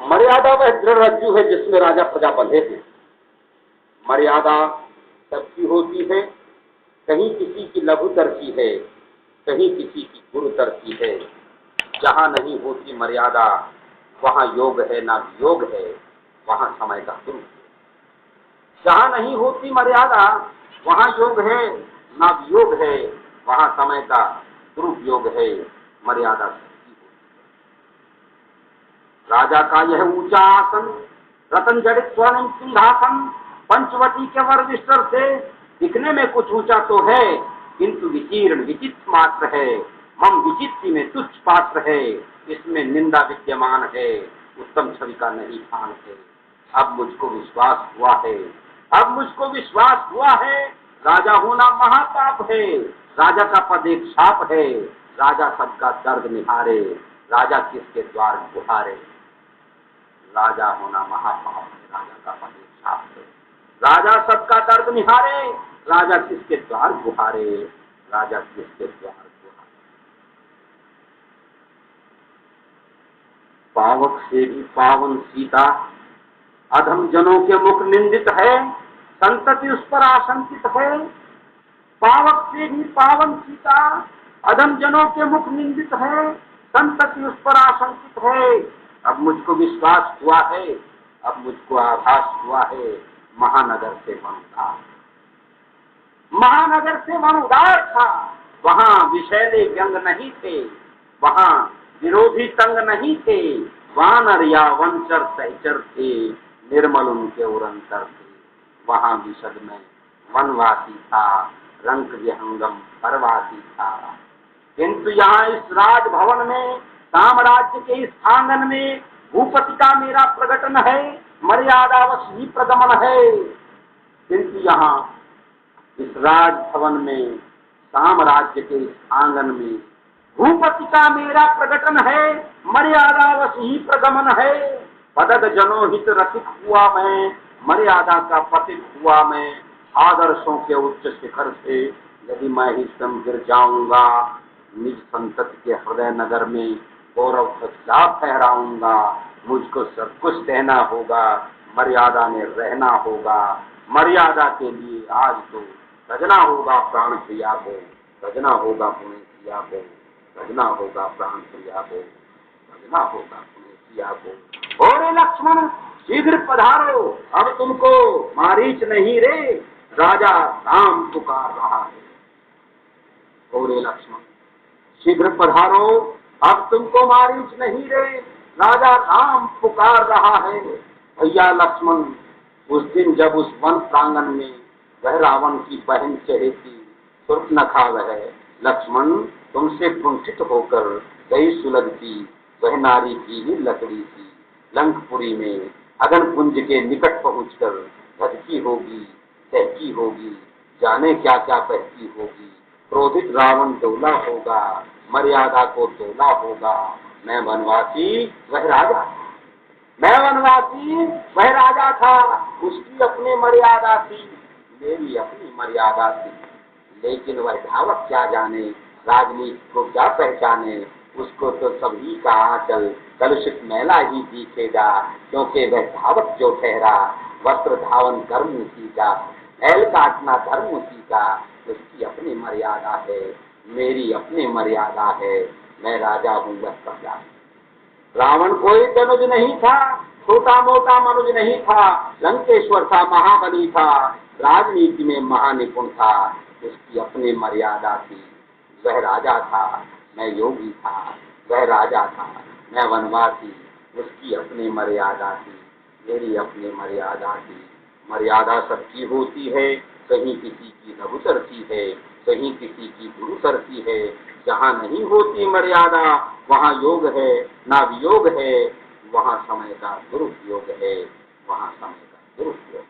मर्यादा वह दृढ़ रज्जु है जिसमें राजा प्रजा बंधे हैं। मर्यादा सबकी होती है, कहीं किसी की लघुतर की है, कहीं किसी की गुरुतर की है। जहां नहीं होती मर्यादा वहां योग है ना वियोग है, वहां समय का दुरुपयोग। जहां नहीं होती मर्यादा वहां योग है ना वियोग है, वहां समय का दुरुपयोग है। मर्यादा सबकी होती है। राजा का यह ऊंचा आसन, रतन जड़ित स्वर्णिम सिंहासन, पंचवटी के वर विस्तर से दिखने में कुछ ऊंचा तो है, किंतु विकीर्ण विचित्र मात्र है। मम विचित्र में तुच्छ पात्र है, इसमें निंदा विद्यमान है, उत्तम छवि का नहीं भान है। अब मुझको विश्वास हुआ है, अब मुझको विश्वास हुआ है, राजा होना महापाप है। राजा का पद एक शाप है, राजा सबका दर्द निहारे, राजा किसके द्वार गुहारे। राजा होना महापाप है, राजा का पद एक शाप है, राजा सबका दर्द निहारे, राजा किसके द्वार गुहारे, राजा किसके द्वार गुहारे। पावक से भी पावन सीता, अधम जनों के मुख निंदित है, संतति उस पर आशंकित है। पावक से भी पावन सीता, अधम जनों के मुख निंदित है, संतति उस पर आशंकित है। अब मुझको विश्वास हुआ है, अब मुझको आभास हुआ है, महानगर से वन उदार, महानगर से वन उदार था। वहां विषैले व्यंग नहीं थे, वहां विरोधी तंग नहीं थे, वानर या वनचर सहचर थे, निर्मल उनके उरंतर थे। वहां विशद में वनवासी था, रंक विहंगम परवासी था। किंतु यहाँ इस राजभवन में, साम्राज्य के इस आंगन में भूपति का मेरा प्रकटन है, मर्यादावश ही प्रगमन है। किंतु यहाँ इस राजभवन में, साम्राज्य के इस आंगन में भूपति का मेरा प्रकटन है, मर्यादावश ही प्रगमन है। पदद जनोहित रसिक हुआ मैं, मर्यादा का पतित हुआ मैं। आदर्शों के उच्च शिखर से यदि मैं ही स्वयं गिर जाऊंगा, निज संतति के हृदय नगर में गौरव का फहराऊंगा। मुझको सब कुछ सहना होगा, मर्यादा में रहना होगा। मर्यादा के लिए आज तो सजना होगा प्राण प्रिया को, सजना होगा पुण्य प्रिया को, सजना होगा प्राण प्रिया को, सजना होगा पुण्य प्रिया को। ओरे लक्ष्मण शीघ्र पधारो, अब तुमको मारीच नहीं रे, राजा राम पुकार रहा है। ओरे लक्ष्मण शीघ्र पधारो, अब तुमको मारीच नहीं रे, राजा राम पुकार रहा है। भैया लक्ष्मण, उस दिन जब उस वन प्रांगण में वह रावण की बहन चहेती सुर्पनखा वह लक्ष्मण तुमसे कुंठित होकर गई सुलगती, वह नारी की ही लकड़ी थी। लंकपुरी में अगन कुंज के निकट पहुंचकर भटकी होगी, सहकी होगी, जाने क्या क्या कहती होगी। क्रोधित रावण डोला होगा, मर्यादा को तोला होगा। मैं वनवासी वह राजा, मैं वनवासी वह राजा था। उसकी अपनी मर्यादा थी, मेरी अपनी मर्यादा थी। लेकिन वह धावक क्या जाने, राजनीति को क्या पहचाने। उसको तो सभी का आंचल कलुषित मैला ही दिखेगा, क्योंकि वह धावक जो ठहरा, वस्त्र धावन धर्म उसी का, बैल काटना धर्म उसी का। उसकी अपनी मर्यादा है, मेरी अपनी मर्यादा है। मैं राजा हूँ वह प्रजा। रावण कोई तनुज नहीं था, छोटा मोटा मनुज नहीं था। लंकेश्वर था, महाबली था, राजनीति में महानिपुण था। उसकी अपनी मर्यादा थी, वह राजा था। मैं योगी था, वह राजा था। मैं वनवासी, उसकी अपनी मर्यादा थी, मेरी अपनी मर्यादा थी। मर्यादा सबकी होती है, कहीं किसी की लघुतर की है, कहीं किसी की गुरुतर की है। जहाँ नहीं होती मर्यादा वहाँ योग है ना वियोग है, वहाँ समय का दुरुपयोग है, वहाँ समय का दुरुपयोग।